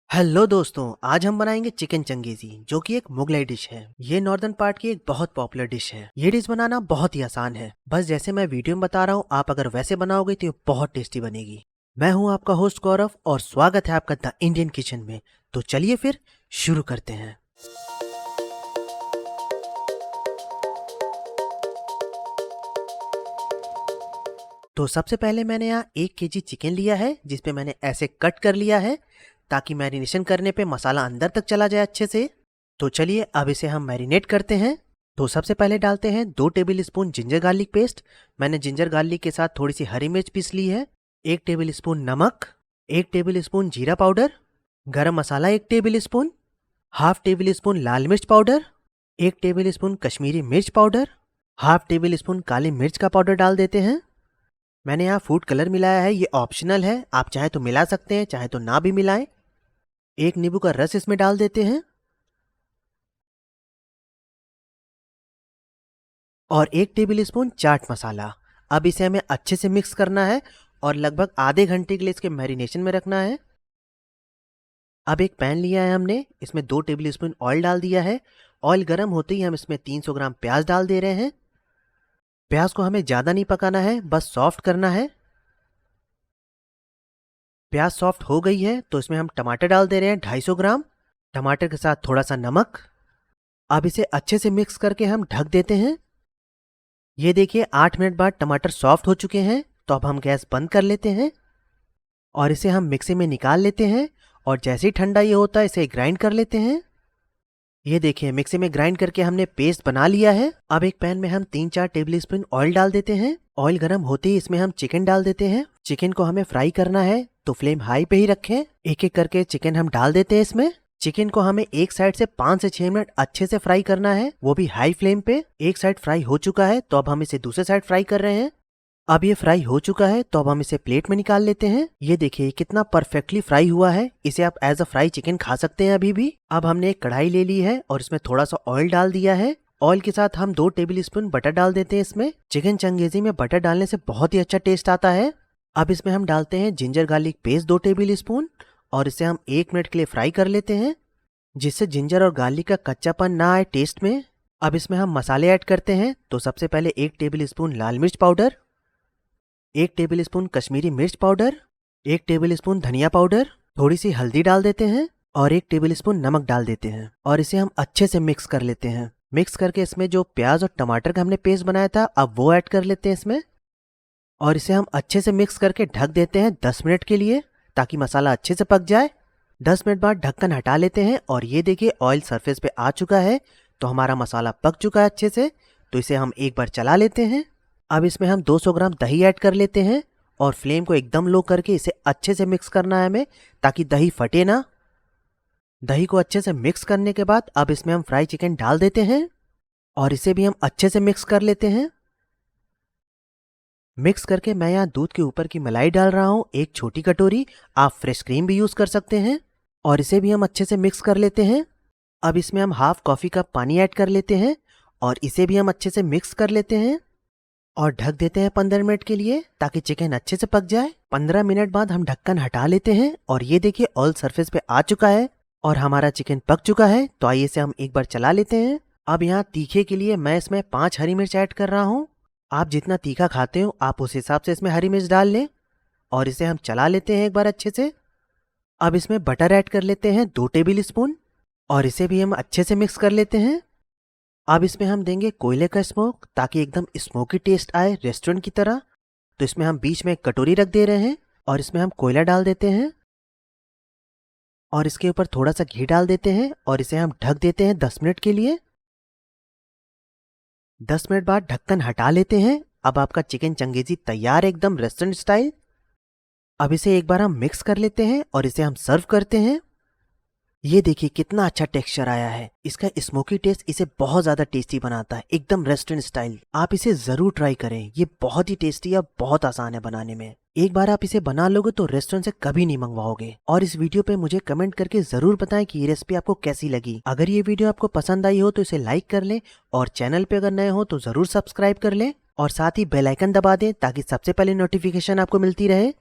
Hello दोस्तों, आज हम बनाएंगे चिकन चंगेजी जो कि एक मुगलाई डिश है। ये नॉर्दर्न पार्ट की एक बहुत पॉपुलर डिश है। ये डिश बनाना बहुत ही आसान है। बस जैसे मैं वीडियो में बता रहा हूँ, आप अगर वैसे बनाओगे तो ये बहुत टेस्टी बनेगी। मैं हूँ आपका होस्ट गौरव और स्वागत है आपका द इंडियन किचन में। तो चलिए फिर शुरू करते हैं। तो सबसे पहले मैंने यहाँ 1 केजी चिकन लिया है, जिसपे मैंने ऐसे कट कर लिया है ताकि मैरिनेशन करने पे मसाला अंदर तक चला जाए अच्छे से। तो चलिए अब इसे हम मैरिनेट करते हैं। तो सबसे पहले डालते हैं 2 table spoon ginger garlic paste. मैंने जिंजर गार्लिक के साथ थोड़ी सी हरी मिर्च पीस ली है। 1 टेबल स्पून नमक, 1 टेबल स्पून जीरा पाउडर, गरम मसाला 1 tablespoon, half tablespoon लाल मिर्च पाउडर, 1 टेबल स्पून कश्मीरी मिर्च पाउडर, हाफ टेबल स्पून काली मिर्च का पाउडर डाल देते हैं। मैंने यहाँ फूड कलर मिलाया है, ये ऑप्शनल है, आप चाहे तो मिला सकते हैं, चाहे तो ना भी मिलाएं। 1 नींबू का रस इसमें डाल देते हैं और 1 टेबल स्पून चाट मसाला। अब इसे हमें अच्छे से मिक्स करना है और लगभग आधे घंटे के लिए इसके मैरिनेशन में रखना है। अब एक पैन लिया है हमने, इसमें 2 टेबल स्पून ऑयल डाल दिया है। ऑयल गर्म होते ही हम इसमें 300 ग्राम प्याज डाल दे रहे हैं। प्याज को हमें ज़्यादा नहीं पकाना है, बस सॉफ्ट करना है। प्याज सॉफ्ट हो गई है तो इसमें हम टमाटर डाल दे रहे हैं 250 ग्राम। टमाटर के साथ थोड़ा सा नमक। अब इसे अच्छे से मिक्स करके हम ढक देते हैं। ये देखिए 8 मिनट बाद टमाटर सॉफ्ट हो चुके हैं, तो अब हम गैस बंद कर लेते हैं और इसे हम मिक्सी में निकाल लेते हैं। और जैसे ही ठंडा ये होता है इसे ग्राइंड कर लेते हैं। ये देखिए मिक्सी में ग्राइंड करके हमने पेस्ट बना लिया है। अब एक पैन में हम 3-4 टेबल स्पून ऑयल डाल देते हैं। ऑयल गर्म होते ही इसमें हम चिकन डाल देते हैं। चिकन को हमें फ्राई करना है तो फ्लेम हाई पे ही रखें। एक एक करके चिकन हम डाल देते हैं इसमें। चिकन को हमें एक साइड से 5 से 6 मिनट अच्छे से फ्राई करना है, वो भी हाई फ्लेम पे। एक साइड फ्राई हो चुका है तो अब हम इसे दूसरे साइड फ्राई कर रहे हैं। अब ये फ्राई हो चुका है तो अब हम इसे प्लेट में निकाल लेते हैं। ये देखिए कितना परफेक्टली फ्राई हुआ है। इसे आप एज अ फ्राई चिकन खा सकते हैं अभी भी। अब हमने एक कढ़ाई ले ली है और इसमें थोड़ा सा ऑयल डाल दिया है। ऑयल के साथ हम 2 टेबल स्पून बटर डाल देते हैं इसमें। चिकन चंगेजी में बटर डालने से बहुत ही अच्छा टेस्ट आता है। अब इसमें हम डालते हैं ginger garlic paste 2 table spoon और इसे हम 1 मिनट के लिए फ्राई कर लेते हैं, जिससे जिंजर और गार्लिक का कच्चापन ना आए टेस्ट में। अब इसमें हम मसाले ऐड करते हैं। तो सबसे पहले 1 टेबल स्पून लाल मिर्च पाउडर, 1 टेबल स्पून कश्मीरी मिर्च पाउडर, 1 टेबल स्पून धनिया पाउडर, थोड़ी सी हल्दी डाल देते हैं और 1 टेबल स्पून नमक डाल देते हैं और इसे हम अच्छे से मिक्स कर लेते हैं। मिक्स करके इसमें जो प्याज और टमाटर का हमने पेस्ट बनाया था अब वो ऐड कर लेते हैं इसमें और इसे हम अच्छे से मिक्स करके ढक देते हैं 10 मिनट के लिए, ताकि मसाला अच्छे से पक जाए। 10 मिनट बाद ढक्कन हटा लेते हैं और ये देखिए ऑयल सरफेस पे आ चुका है, तो हमारा मसाला पक चुका है अच्छे से। तो इसे हम एक बार चला लेते हैं। अब इसमें हम 200 ग्राम दही ऐड कर लेते हैं और फ्लेम को एकदम लो करके इसे अच्छे से मिक्स करना है हमें, ताकि दही फटे ना। दही को अच्छे से मिक्स करने के बाद अब इसमें हम फ्राई चिकन डाल देते हैं और इसे भी हम अच्छे से मिक्स कर लेते हैं। मिक्स करके मैं यहाँ दूध के ऊपर की मलाई डाल रहा हूँ 1 छोटी कटोरी। आप फ्रेश क्रीम भी यूज़ कर सकते हैं और इसे भी हम अच्छे से मिक्स कर लेते हैं। अब इसमें हम हाफ कॉफ़ी कप पानी ऐड कर लेते हैं और इसे भी हम अच्छे से मिक्स कर लेते हैं और ढक देते हैं 15 मिनट के लिए, ताकि चिकन अच्छे से पक जाए। 15 मिनट बाद हम ढक्कन हटा लेते हैं और ये देखिए ऑयल सरफेस पे आ चुका है और हमारा चिकन पक चुका है। तो आइए इसे हम एक बार चला लेते हैं। अब यहाँ तीखे के लिए मैं इसमें 5 हरी मिर्च ऐड कर रहा हूँ। आप जितना तीखा खाते हो आप उस हिसाब से इसमें हरी मिर्च डाल लें और इसे हम चला लेते हैं एक बार अच्छे से। अब इसमें बटर ऐड कर लेते हैं 2 टेबल स्पून और इसे भी हम अच्छे से मिक्स कर लेते हैं। अब इसमें हम देंगे कोयले का स्मोक, ताकि एकदम स्मोकी टेस्ट आए रेस्टोरेंट की तरह। तो इसमें हम बीच में एक कटोरी रख दे रहे हैं और इसमें हम कोयला डाल देते हैं और इसके ऊपर थोड़ा सा घी डाल देते हैं और इसे हम ढक देते हैं 10 मिनट के लिए। 10 मिनट बाद ढक्कन हटा लेते हैं। अब आपका चिकन चंगेजी तैयार है, एकदम रेस्टोरेंट स्टाइल। अब इसे एक बार हम मिक्स कर लेते हैं और इसे हम सर्व करते हैं। ये देखिए कितना अच्छा टेक्सचर आया है। इसका स्मोकी टेस्ट इसे बहुत ज्यादा टेस्टी बनाता है, एकदम रेस्टोरेंट स्टाइल। आप इसे जरूर ट्राई करें, ये बहुत ही टेस्टी है, बहुत आसान है बनाने में। एक बार आप इसे बना लोगे तो रेस्टोरेंट से कभी नहीं मंगवाओगे। और इस वीडियो पे मुझे कमेंट करके जरूर बताएं कि ये रेसिपी आपको कैसी लगी। अगर ये वीडियो आपको पसंद आई हो तो इसे लाइक कर लें और चैनल पे अगर नए हो तो जरूर सब्सक्राइब कर लें और साथ ही बेल आइकन दबा दें, ताकि सबसे पहले नोटिफिकेशन आपको मिलती रहे।